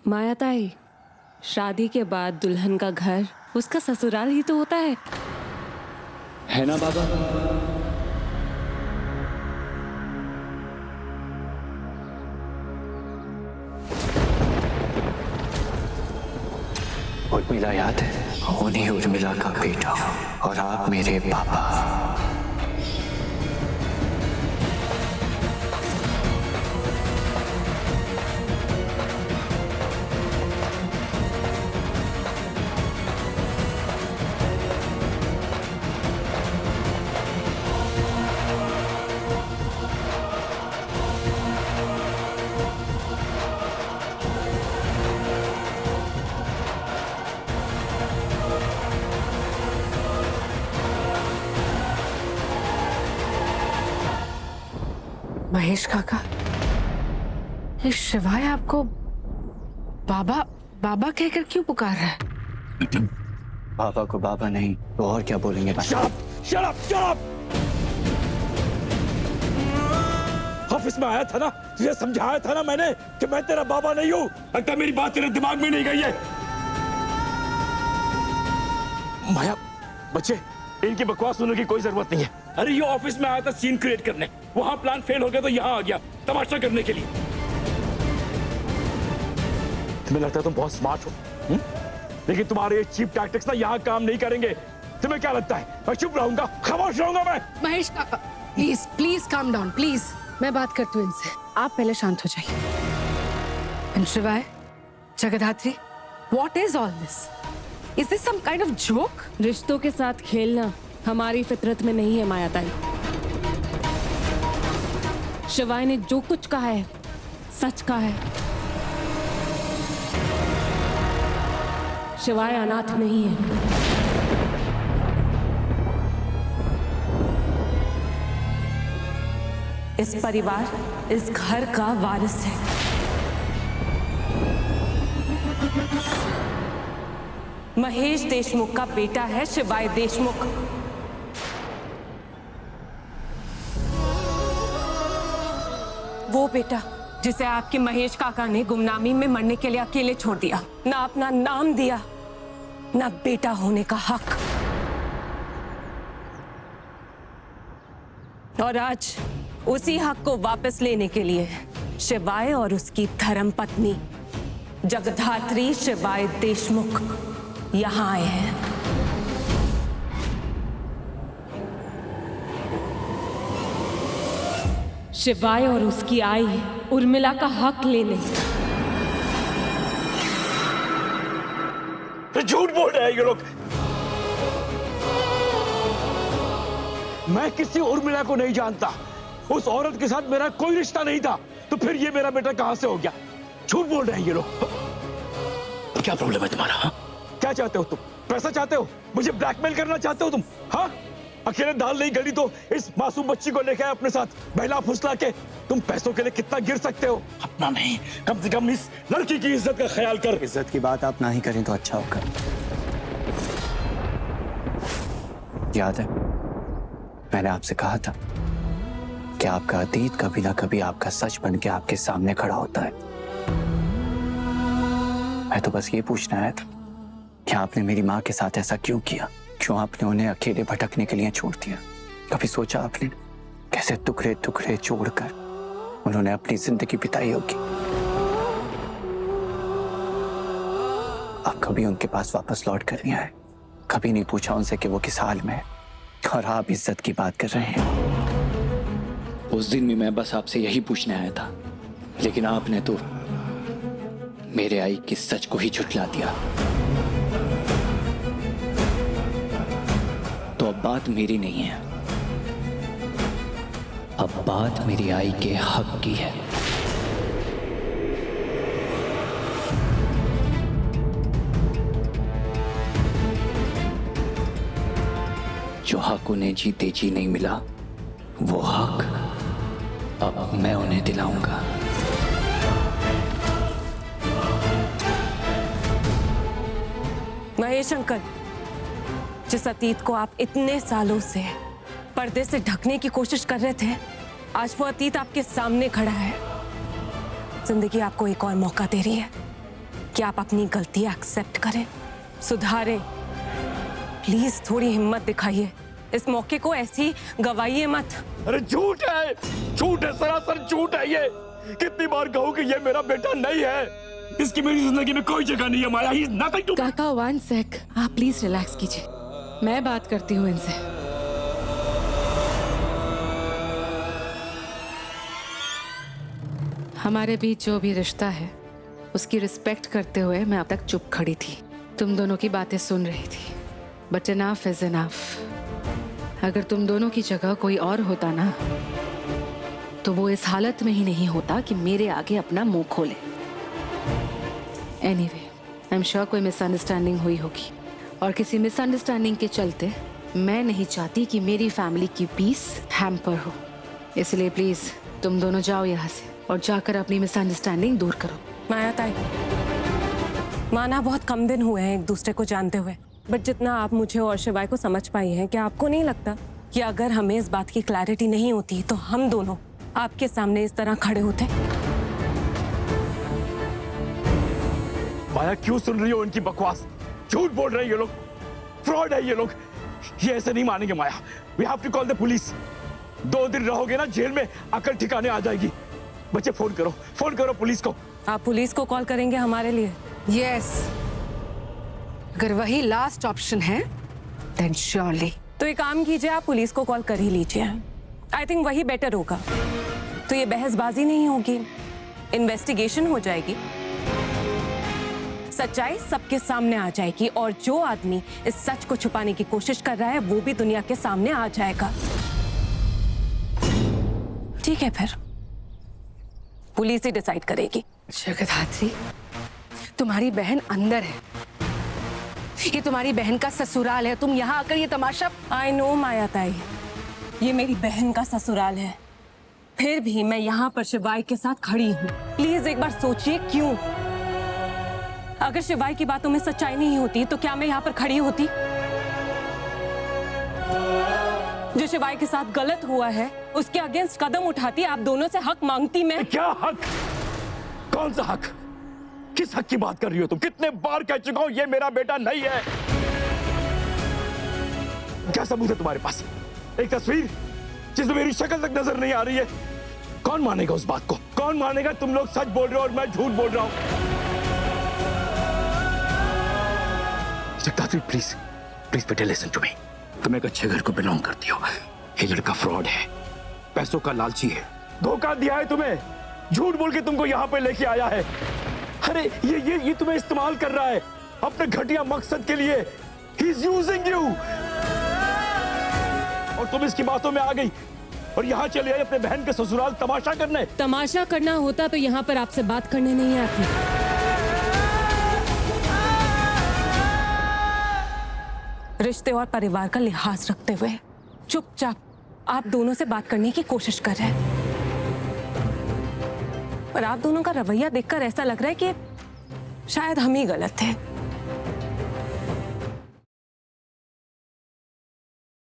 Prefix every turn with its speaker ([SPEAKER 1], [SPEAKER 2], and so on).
[SPEAKER 1] माया ताई, शादी के बाद दुल्हन का घर उसका ससुराल ही तो होता
[SPEAKER 2] है ना बाबा? उर्मिला याद है? उन्हीं उर्मिला का बेटा हूं और आप मेरे पापा।
[SPEAKER 3] महेश काका, ये शिवाय आपको बाबा बाबा कहकर क्यों पुकार रहा है?
[SPEAKER 2] पापा को बाबा नहीं तो और क्या बोलेंगे?
[SPEAKER 4] Shut up! ऑफिस में आया था ना, तुझे समझाया था ना मैंने कि मैं तेरा बाबा नहीं हूँ। लगता मेरी बात तेरे दिमाग में नहीं गई है। माया, बच्चे, इनकी बकवास सुनने की कोई जरूरत नहीं है। अरे ये ऑफिस में आया था सीन क्रिएट करने, वहां प्लान फेल हो गया तो यहाँ आ गया तमाशा करने के लिए। तुम्हें लगता है तुम बहुत स्मार्ट हो, लेकिन तुम्हारे ये चीप टैक्टिक्स ना यहाँ काम नहीं करेंगे। तुम्हें क्या लगता है मैं चुप रहूंगा, खामोश रहूंगा मैं?
[SPEAKER 3] महेश काका, please please calm down please. मैं बात करती हूँ इनसे, आप पहले शांत हो जाइए। Shivaay, Jagadhatri, what is all this? Is this some kind of joke?
[SPEAKER 1] रिश्तों के साथ खेलना हमारी फितरत में नहीं है माया ताई। शिवाय ने जो कुछ कहा है सच कहा है। शिवाय अनाथ नहीं है। इस परिवार, इस घर का वारिस है। महेश देशमुख का बेटा है शिवाय देशमुख। वो बेटा जिसे आपके महेश काका ने गुमनामी में मरने के लिए अकेले छोड़ दिया, ना अपना नाम दिया, ना बेटा होने का हक। और आज उसी हक को वापस लेने के लिए शिवाय और उसकी धर्मपत्नी जगधात्री शिवाय देशमुख यहां आए हैं। शिवाय और उसकी आई उर्मिला का हक लेने।
[SPEAKER 4] झूठ बोल रहे हैं ये लोग। मैं किसी उर्मिला को नहीं जानता, उस औरत के साथ मेरा कोई रिश्ता नहीं था, तो फिर ये मेरा बेटा कहां से हो गया? झूठ बोल रहे हैं ये लोग। क्या प्रॉब्लम है तुम्हारा? हा? क्या चाहते हो तुम? पैसा चाहते हो? मुझे ब्लैकमेल करना चाहते हो तुम? हाँ, अकेले दाल नहीं गली तो इस मासूम बच्ची को लेकर अपने साथ बहला फुसला के तुम पैसों के लिए कितना गिर सकते हो? अपना नहीं, कम से कम इस लड़की की इज्जत का ख्याल कर।
[SPEAKER 2] इज्जत की बात आप ना ही करें तो अच्छा होगा। याद है मैंने आपसे कहा था कि आपका अतीत कभी ना कभी आपका सच बन के आपके सामने खड़ा होता है। मैं तो बस ये पूछना आया था कि आपने मेरी माँ के साथ ऐसा क्यों किया? क्यों आपने उन्हें अकेले भटकने के लिए छोड़ दिया? कभी सोचा आपने कैसे टुकड़े टुकड़े छोड़कर उन्होंने अपनी जिंदगी बिताई होगी? आप कभी उनके पास वापस लौट कर नहीं आए, कभी नहीं पूछा उनसे कि वो किस हाल में है, और आप इज्जत की बात कर रहे हैं। उस दिन भी मैं बस आपसे यही पूछने आया था, लेकिन आपने तो मेरे आई की सच को ही झुठला दिया। तो अब बात मेरी नहीं है, अब बात मेरी आई के हक की है। जो हक उन्हें जीते जी नहीं मिला, वो हक अब मैं उन्हें दिलाऊंगा।
[SPEAKER 1] महेश अंकल, जिस अतीत को आप इतने सालों से पर्दे से ढकने की कोशिश कर रहे थे, आज वो अतीत आपके सामने खड़ा है। जिंदगी आपको एक और मौका दे रही है। कि आप अपनी गलती एक्सेप्ट करें, सुधारें। प्लीज थोड़ी हिम्मत दिखाइए, इस मौके को ऐसी गवाइए मत।
[SPEAKER 4] अरे झूठ है, सरासर झूठ है ये। कितनी बार कहूं कि ये मेरा बेटा नहीं है, इसकी मेरी जिंदगी में कोई जगह नहीं है माया। He is nothing to...
[SPEAKER 3] काका 1 सेक, आप प्लीज रिलैक्स कीजिए, मैं बात करती हूँ इनसे। हमारे बीच जो भी रिश्ता है उसकी रिस्पेक्ट करते हुए मैं अब तक चुप खड़ी थी, तुम दोनों की बातें सुन रही थी। But enough is enough. अगर तुम दोनों की जगह कोई और होता ना, तो वो इस हालत में ही नहीं होता कि मेरे आगे अपना मुंह खोले। एनीवे, आई एम श्योर कोई मिसअंडरस्टैंडिंग हुई होगी, और किसी मिसअंडरस्टैंडिंग के चलते मैं नहीं चाहती कि मेरी फैमिली की पीस हैम्पर हो। इसलिए प्लीज तुम दोनों जाओ यहाँ से और जाकर अपनी मिसअंडरस्टैंडिंग दूर करो।
[SPEAKER 1] माया ताई, माना बहुत कम दिन हुए हैं एक दूसरे को जानते हुए, बट जितना आप मुझे और शिवाय को समझ पाई हैं, क्या आपको नहीं लगता कि अगर हमें इस बात की क्लैरिटी नहीं होती तो हम दोनों आपके सामने इस तरह खड़े होते?
[SPEAKER 4] माया क्यों सुन रही हो उनकी बकवास? झूठ बोल रहे हैं ये लोग, फ्रॉड है ये लोग। ये ऐसे नहीं मानेंगे Maya. We have to call the police. 2 दिन रहोगे ना जेल में, अकल ठिकाने आ जाएगी। बच्चे फोन करो पुलिस को।
[SPEAKER 1] आप पुलिस को कॉल करेंगे हमारे लिए?
[SPEAKER 3] यस, अगर वही लास्ट ऑप्शन है देन श्योरली।
[SPEAKER 1] तो एक काम कीजिए, आप पुलिस को कॉल कर ही लीजिए। आई थिंक वही बेटर होगा। तो ये बहसबाजी नहीं होगी, इन्वेस्टिगेशन हो जाएगी, सच्चाई सबके सामने आ जाएगी, और जो आदमी इस सच को छुपाने की कोशिश कर रहा है वो भी दुनिया के सामने आ जाएगा। ठीक है, फिर पुलिस ही डिसाइड करेगी।
[SPEAKER 3] जगधात्री, तुम्हारी बहन अंदर है, ये तुम्हारी बहन का ससुराल है। तुम यहाँ आकर ये तमाशा।
[SPEAKER 1] आई नो माया ताई, ये मेरी बहन का ससुराल है, फिर भी मैं यहाँ पर शिवाय के साथ खड़ी हूँ। प्लीज एक बार सोचिए क्यों। अगर शिवाय की बातों में सच्चाई नहीं होती तो क्या मैं यहाँ पर खड़ी होती? जो शिवाय के साथ गलत हुआ है उसके अगेंस्ट कदम उठाती, आप दोनों से हक मांगती मैं।
[SPEAKER 4] क्या हक? कौन सा हक? किस हक की बात कर रही हो तुम? कितने बार कह चुका हूं ये मेरा बेटा नहीं है। क्या सबूत है तुम्हारे पास? एक तस्वीर जिसमें मेरी शक्ल तक नजर नहीं आ रही है। कौन मानेगा उस बात को? कौन मानेगा तुम लोग सच बोल रहे हो और मैं झूठ बोल रहा हूं? जगदात्री, प्लीज बेटे लिसन टू मी। तुम एक अच्छे घर को बिलोंग करती हो। ये लड़का फ्रॉड है, पैसों का लालची है, धोखा दिया है तुम्हें, झूठ बोल के तुमको यहाँ पे लेके आया है। अरे ये तुम्हें इस्तेमाल कर रहा है अपने घटिया मकसद के लिए। He is using you। और तुम इसकी बातों में आ गई और यहाँ चले आई अपने बहन के ससुराल तमाशा करने।
[SPEAKER 1] तमाशा करना होता तो यहाँ पर आपसे बात करने नहीं आती। रिश्ते और परिवार का लिहाज रखते हुए चुपचाप आप दोनों से बात करने की कोशिश कर रहे हैं, पर आप दोनों का रवैया देखकर ऐसा लग रहा है कि शायद हम ही गलत हैं।